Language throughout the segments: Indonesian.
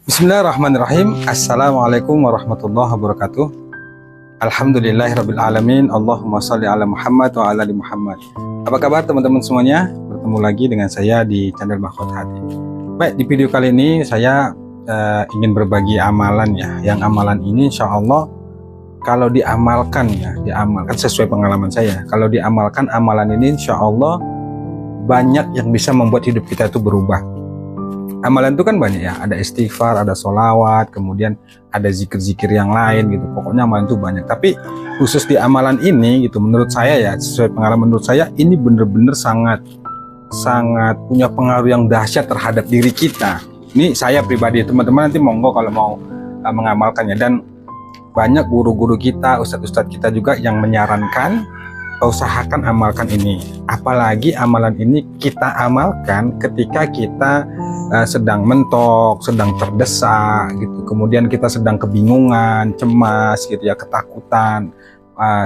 Bismillahirrahmanirrahim. Assalamualaikum warahmatullahi wabarakatuh. Alhamdulillahirrabbilalamin. Allahumma salli ala Muhammad wa ala ali Muhammad. Apa kabar teman-teman semuanya? Bertemu lagi dengan saya di channel Mahkota Hati. Baik, di video kali ini saya ingin berbagi amalan ya. Yang amalan ini insya Allah kalau diamalkan sesuai pengalaman saya. Kalau diamalkan amalan ini insya Allah banyak yang bisa membuat hidup kita itu berubah. Amalan itu kan banyak ya, ada istighfar, ada sholawat, kemudian ada zikir-zikir yang lain gitu. Pokoknya amalan itu banyak. Tapi khusus di amalan ini gitu, menurut saya ya, sesuai pengalaman menurut saya ini bener-bener sangat punya pengaruh yang dahsyat terhadap diri kita. Ini saya pribadi, teman-teman nanti monggo kalau mau mengamalkannya. Dan banyak guru-guru kita, ustadz-ustadz kita juga yang menyarankan usahakan amalkan ini. Apalagi amalan ini kita amalkan ketika kita sedang mentok, sedang terdesak gitu. Kemudian kita sedang kebingungan, cemas gitu ya, ketakutan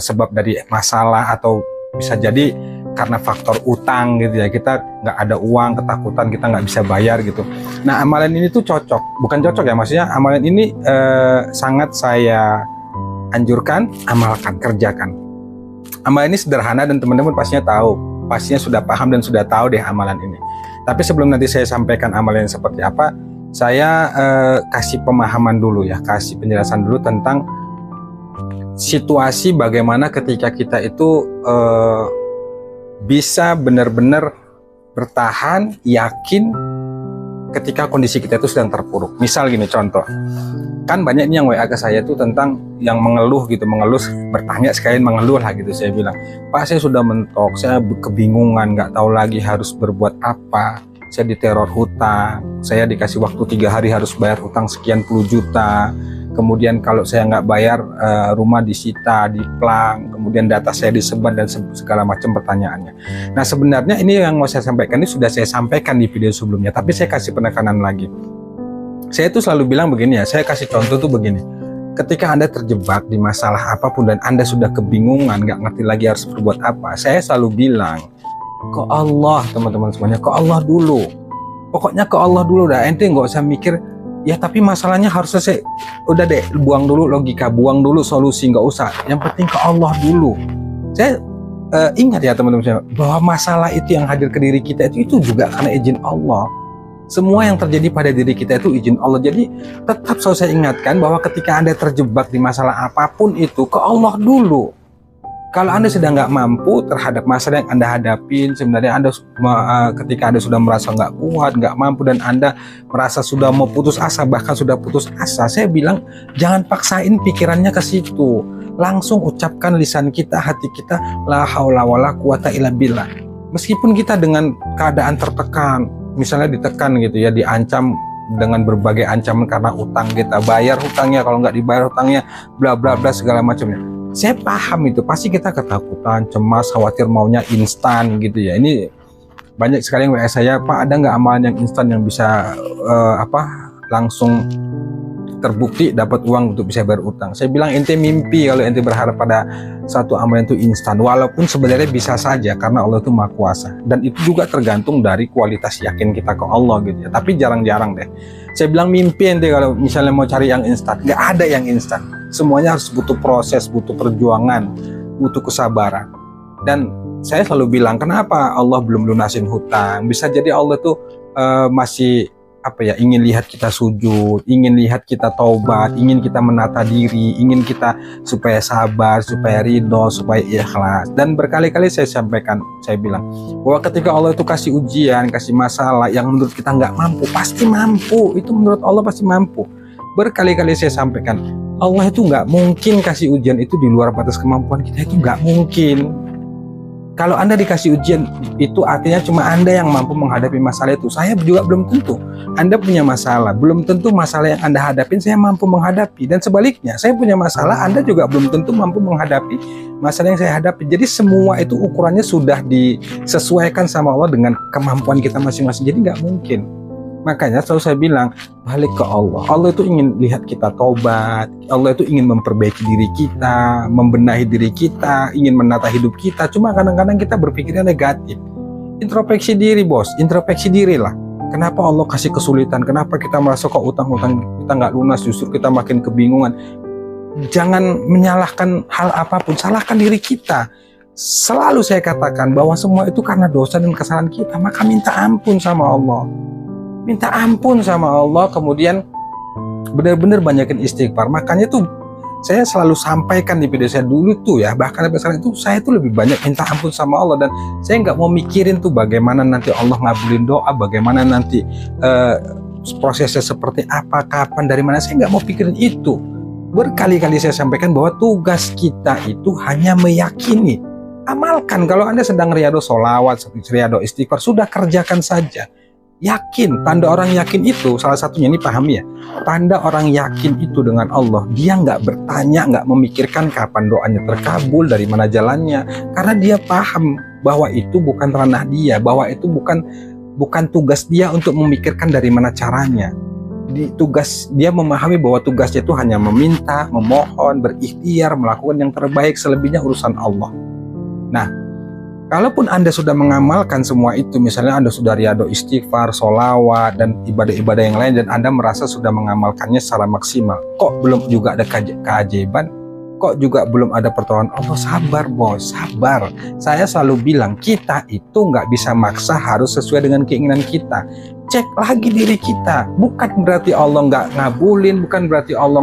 sebab dari masalah atau bisa jadi karena faktor utang gitu ya. Kita nggak ada uang, ketakutan kita nggak bisa bayar gitu. Nah, amalan ini tuh bukan cocok ya, maksudnya amalan ini sangat saya anjurkan, amalkan, kerjakan. Amalan ini sederhana dan teman-teman pastinya sudah paham dan sudah tahu deh amalan ini. Tapi sebelum nanti saya sampaikan amalan seperti apa, saya kasih pemahaman dulu ya, kasih penjelasan dulu tentang situasi bagaimana ketika kita itu bisa benar-benar bertahan, yakin ketika kondisi kita itu sedang terpuruk. Misal gini contoh, kan banyak ini yang WA ke saya itu tentang yang mengeluh, bertanya sekalian mengeluh lah gitu. Saya bilang, Pak, saya sudah mentok, saya kebingungan, nggak tahu lagi harus berbuat apa. Saya diteror hutang, saya dikasih waktu 3 hari harus bayar hutang sekian puluh juta. Kemudian kalau saya nggak bayar, rumah disita, diplang, kemudian data saya disebar dan segala macam pertanyaannya. Nah, sebenarnya ini yang mau saya sampaikan ini sudah saya sampaikan di video sebelumnya, tapi saya kasih penekanan lagi. Saya itu selalu bilang begini ya, saya kasih contoh tuh begini. Ketika Anda terjebak di masalah apapun dan Anda sudah kebingungan, nggak ngerti lagi harus berbuat apa, saya selalu bilang, ke Allah teman-teman semuanya, ke Allah dulu. Pokoknya ke Allah dulu dah, ente nggak usah mikir, ya tapi masalahnya harus selesai. Udah deh, buang dulu logika, buang dulu solusi, nggak usah. Yang penting ke Allah dulu. Saya ingat ya teman-teman, bahwa masalah itu yang hadir ke diri kita itu juga karena izin Allah. Semua yang terjadi pada diri kita itu izin Allah. Jadi tetap selalu saya ingatkan bahwa ketika Anda terjebak di masalah apapun itu, ke Allah dulu. Kalau Anda sedang nggak mampu terhadap masalah yang Anda hadapin, sebenarnya Anda ketika Anda sudah merasa nggak kuat, nggak mampu, dan Anda merasa sudah mau putus asa, bahkan sudah putus asa, saya bilang jangan paksain pikirannya ke situ. Langsung ucapkan lisan kita, hati kita, la haula wala quwata illa billah. Meskipun kita dengan keadaan tertekan, misalnya ditekan gitu ya, diancam dengan berbagai ancaman karena utang, kita bayar hutangnya, kalau nggak dibayar hutangnya bla bla bla segala macamnya. Saya paham itu, pasti kita ketakutan, cemas, khawatir maunya instan gitu ya. Ini banyak sekali yang WA saya, Pak, ada nggak amalan yang instan yang bisa langsung terbukti dapat uang untuk bisa bayar utang. Saya bilang ente mimpi kalau ente berharap pada satu amalan itu instan, walaupun sebenarnya bisa saja karena Allah itu Maha Kuasa, dan itu juga tergantung dari kualitas yakin kita ke Allah gitu ya. Tapi jarang-jarang deh saya bilang mimpi ente kalau misalnya mau cari yang instan. Nggak ada yang instan, semuanya harus butuh proses, butuh perjuangan, butuh kesabaran. Dan saya selalu bilang, kenapa Allah belum lunasin hutang? Bisa jadi Allah tuh masih ingin lihat kita sujud, ingin lihat kita taubat, ingin kita menata diri, ingin kita supaya sabar, supaya ridho, supaya ikhlas. Dan berkali-kali saya sampaikan, saya bilang bahwa ketika Allah itu kasih ujian, kasih masalah yang menurut kita nggak mampu, pasti mampu. Itu menurut Allah pasti mampu. Berkali-kali saya sampaikan, Allah itu nggak mungkin kasih ujian itu di luar batas kemampuan kita, itu nggak mungkin. Kalau Anda dikasih ujian, itu artinya cuma Anda yang mampu menghadapi masalah itu. Saya juga belum tentu. Anda punya masalah, belum tentu masalah yang Anda hadapin saya mampu menghadapi. Dan sebaliknya, saya punya masalah, Anda juga belum tentu mampu menghadapi masalah yang saya hadapi. Jadi semua itu ukurannya sudah disesuaikan sama Allah dengan kemampuan kita masing-masing. Jadi nggak mungkin. Makanya selalu saya bilang, balik ke Allah. Allah itu ingin lihat kita tobat. Allah itu ingin memperbaiki diri kita, membenahi diri kita, ingin menata hidup kita. Cuma kadang-kadang kita berpikirnya negatif. Introspeksi diri, bos. Introspeksi diri lah. Kenapa Allah kasih kesulitan? Kenapa kita merasa kok utang-utang kita nggak lunas, justru kita makin kebingungan? Jangan menyalahkan hal apapun, salahkan diri kita. Selalu saya katakan bahwa semua itu karena dosa dan kesalahan kita, maka minta ampun sama Allah. Minta ampun sama Allah, kemudian benar-benar banyakin istighfar. Makanya tuh saya selalu sampaikan di video saya dulu tuh ya, bahkan sampai sekarang itu saya tuh lebih banyak minta ampun sama Allah, dan saya nggak mau mikirin tuh bagaimana nanti Allah ngabulin doa, bagaimana nanti prosesnya seperti apa, kapan, dari mana. Saya nggak mau pikirin itu. Berkali-kali saya sampaikan bahwa tugas kita itu hanya meyakini. Amalkan. Kalau Anda sedang riyadhah sholawat, riyadhah istighfar, sudah kerjakan saja. Yakin. Tanda orang yakin itu salah satunya, ini pahami ya, tanda orang yakin itu dengan Allah, dia nggak bertanya, nggak memikirkan kapan doanya terkabul, dari mana jalannya, karena dia paham bahwa itu bukan ranah dia, bahwa itu bukan tugas dia untuk memikirkan dari mana caranya. Dia memahami bahwa tugasnya itu hanya meminta, memohon, berikhtiar, melakukan yang terbaik, selebihnya urusan Allah. Nah, kalaupun Anda sudah mengamalkan semua itu, misalnya Anda sudah riyadhah istighfar, sholawat, dan ibadah-ibadah yang lain, dan Anda merasa sudah mengamalkannya secara maksimal, kok belum juga ada keajaiban, kok juga belum ada pertolongan Allah, sabar bos, sabar. Saya selalu bilang, kita itu nggak bisa maksa harus sesuai dengan keinginan kita. Cek lagi diri kita. Bukan berarti Allah nggak ngabulin, bukan berarti Allah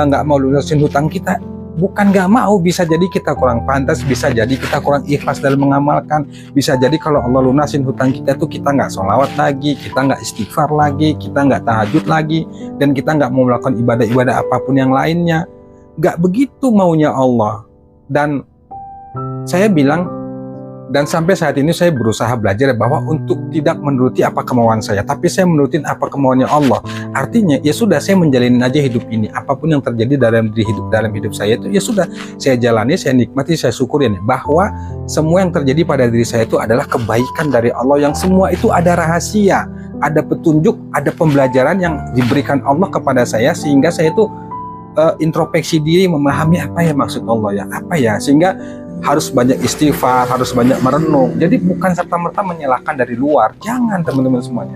nggak mau lunasin hutang kita. Bukan nggak mau, bisa jadi kita kurang pantas, bisa jadi kita kurang ikhlas dalam mengamalkan, bisa jadi kalau Allah lunasin hutang kita tuh kita nggak sholawat lagi, kita nggak istighfar lagi, kita nggak tahajud lagi, dan kita nggak mau melakukan ibadah-ibadah apapun yang lainnya. Nggak begitu maunya Allah. Dan saya bilang, dan sampai saat ini saya berusaha belajar bahwa untuk tidak menuruti apa kemauan saya, tapi saya menurutin apa kemauannya Allah. Artinya ya sudah, saya menjalani aja hidup ini, apapun yang terjadi dalam hidup saya itu ya sudah, saya jalani, saya nikmati, saya syukurin bahwa semua yang terjadi pada diri saya itu adalah kebaikan dari Allah, yang semua itu ada rahasia, ada petunjuk, ada pembelajaran yang diberikan Allah kepada saya, sehingga saya itu introspeksi diri, memahami apa ya maksud Allah ya, apa ya, sehingga harus banyak istighfar, harus banyak merenung. Jadi bukan serta-merta menyalahkan dari luar. Jangan teman-teman semuanya.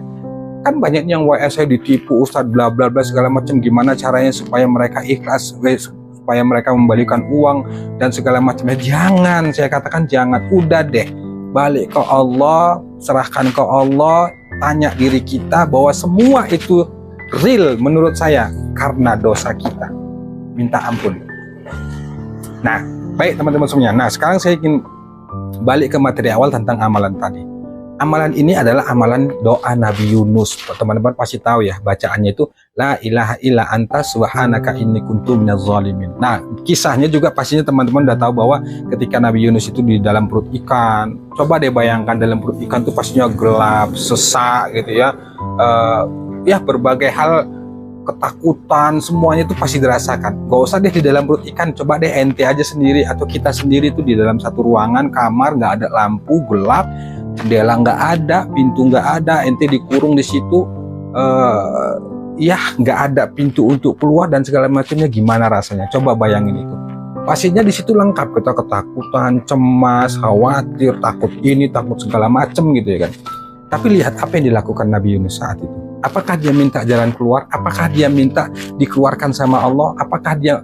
Kan banyak yang saya ditipu Ustadz bla bla bla segala macam, gimana caranya supaya mereka ikhlas, supaya mereka membalikan uang dan segala macamnya. Jangan, saya katakan jangan. Udah deh, balik ke Allah, serahkan ke Allah, tanya diri kita bahwa semua itu real menurut saya karena dosa kita. Minta ampun. Nah, baik teman-teman semuanya. Nah, sekarang saya ingin balik ke materi awal tentang amalan tadi. Amalan ini adalah amalan doa Nabi Yunus. Teman-teman pasti tahu ya, bacaannya itu la ilaha illa anta subhanaka inni kuntu minaz zalimin. Nah, kisahnya juga pastinya teman-teman udah tahu bahwa ketika Nabi Yunus itu di dalam perut ikan, coba deh bayangkan dalam perut ikan itu pastinya gelap, sesak gitu ya. Ya berbagai hal, ketakutan, semuanya itu pasti dirasakan. Gak usah deh di dalam perut ikan, coba deh ente aja sendiri atau kita sendiri itu di dalam satu ruangan, kamar, nggak ada lampu, gelap, jendela nggak ada, pintu nggak ada, ente dikurung di situ, ya nggak ada pintu untuk keluar dan segala macamnya, gimana rasanya? Coba bayangin itu. Pastinya di situ lengkap, kita ketakutan, cemas, khawatir, takut ini, takut segala macam gitu ya kan. Tapi lihat apa yang dilakukan Nabi Yunus saat itu. Apakah dia minta jalan keluar? Apakah dia minta dikeluarkan sama Allah? Apakah dia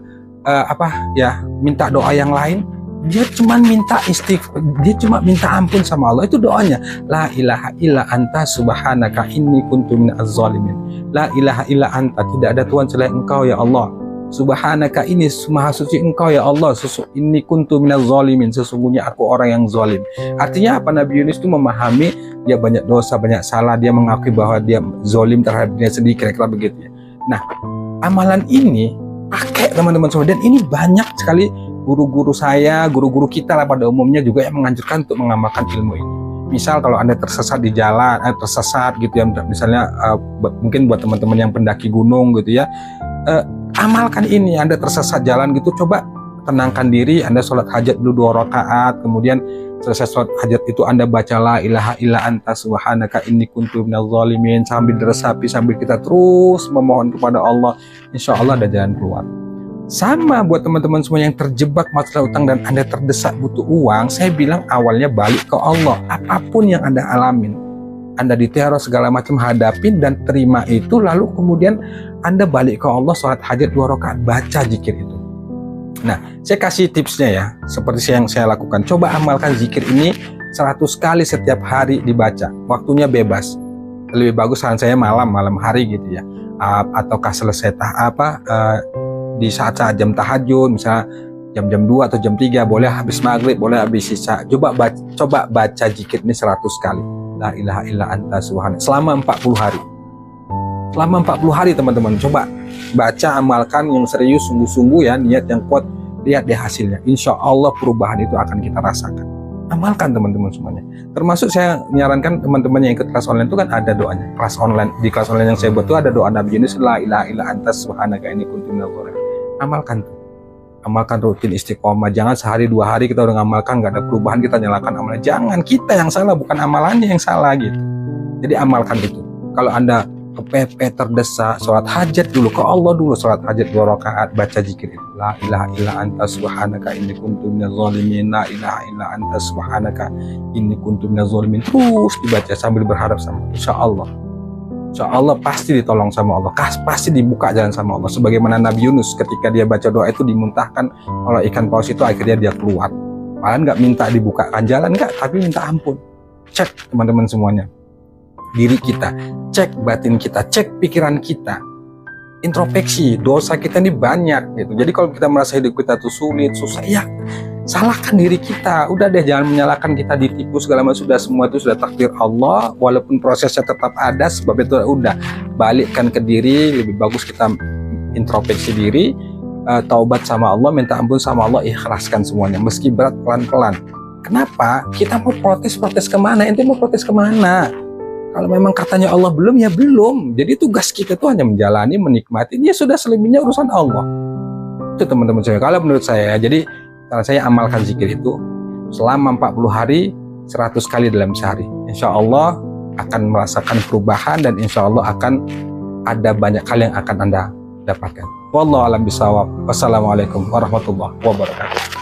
minta doa yang lain? Dia cuma minta dia cuma minta ampun sama Allah. Itu doanya. La ilaha illa anta subhanaka inni kuntu minaz zalimin. La ilaha illa anta, tidak ada Tuhan selain Engkau ya Allah. Subhanaka, ini maha suci Engkau ya Allah. Inni kuntu minaz zalimin, sesungguhnya aku orang yang zalim. Artinya apa? Nabi Yunus itu memahami dia banyak dosa, banyak salah, dia mengakui bahwa dia zalim terhadap dirinya sendiri, kira-kira begitu ya. Nah, amalan ini pakai teman-teman semua, dan ini banyak sekali guru-guru saya, guru-guru kita lah pada umumnya juga yang menganjurkan untuk mengamalkan ilmu ini. Misal kalau Anda tersesat di jalan, tersesat gitu ya, misalnya mungkin buat teman-teman yang pendaki gunung gitu ya, amalkan ini. Anda tersesat jalan gitu, coba tenangkan diri, Anda sholat hajat dulu 2 rakaat, kemudian selesai sholat hajat itu Anda baca la ilaha illa anta subhanaka inni kuntu minaz zalimin, sambil diresapi, sambil kita terus memohon kepada Allah, insya Allah ada jalan keluar. Sama buat teman-teman semua yang terjebak masalah utang dan Anda terdesak butuh uang, saya bilang awalnya balik ke Allah. Apapun yang Anda alamin, Anda diteror segala macam, hadapin dan terima itu, lalu kemudian Anda balik ke Allah, sholat hajat 2 rakaat, baca zikir itu. Nah, saya kasih tipsnya ya, seperti yang saya lakukan. Coba amalkan zikir ini 100 kali setiap hari dibaca. Waktunya bebas. Lebih bagus saran saya malam hari gitu ya. Ataukah selesai di saat-saat jam tahajud, misalnya jam 2 atau jam 3, boleh habis maghrib, boleh habis isya. Coba baca zikir ini 100 kali. La ilaha illa anta subhanaka, selama 40 hari. Selama 40 hari teman-teman, coba baca, amalkan yang serius, sungguh-sungguh ya, niat yang kuat, lihat deh hasilnya. Insya Allah perubahan itu akan kita rasakan. Amalkan teman-teman semuanya. Termasuk saya menyarankan teman-teman yang ikut kelas online itu kan ada doanya. Di kelas online yang saya buat itu ada doa Nabi Yunus, la ilaha illa anta subhanaka inni kuntu minadz dzalimin. Amalkan tuh. Amalkan rutin istiqomah. Jangan sehari 2 hari kita udah ngamalkan nggak ada perubahan, kita nyalakan amalan. Jangan, kita yang salah, bukan amalannya yang salah gitu. Jadi amalkan itu. Kalau Anda kepepet, terdesak, sholat hajat dulu ke Allah dulu, sholat hajat 2 rakaat, baca zikir itu. La ilaha illa anta subhanaka inni kuntu minadz dzalimin. La ilaha illa anta subhanaka inni kuntu minadz dzalimin. Terus dibaca sambil berharap sama Insya Allah pasti ditolong sama Allah, pasti dibuka jalan sama Allah. Sebagaimana Nabi Yunus ketika dia baca doa itu dimuntahkan oleh ikan paus itu, akhirnya dia keluar. Malah nggak minta dibukakan jalan, nggak, tapi minta ampun. Cek teman-teman semuanya diri kita, cek batin kita, cek pikiran kita, introspeksi. Dosa kita ini banyak gitu. Jadi kalau kita merasa hidup kita tuh sulit, susah, ya salahkan diri kita. Udah deh, jangan menyalahkan kita ditipu segala macam. Sudah, semua itu sudah takdir Allah, walaupun prosesnya tetap ada, sebab itu udah balikkan ke diri. Lebih bagus kita introspeksi diri, taubat sama Allah, minta ampun sama Allah, ikhlaskan semuanya meski berat, pelan-pelan. Kenapa? Kita mau protes kemana? Ente mau protes kemana? Kalau memang katanya Allah belum, ya belum. Jadi tugas kita tuh hanya menjalani, menikmati. Ya sudah, selebihnya urusan Allah. Itu teman-teman saya. Kalau menurut saya, jadi kalau saya amalkan zikir itu selama 40 hari 100 kali dalam sehari, insya Allah akan merasakan perubahan, dan insya Allah akan ada banyak hal yang akan Anda dapatkan. Wallahu a'lam bishawab. Wassalamualaikum warahmatullahi wabarakatuh.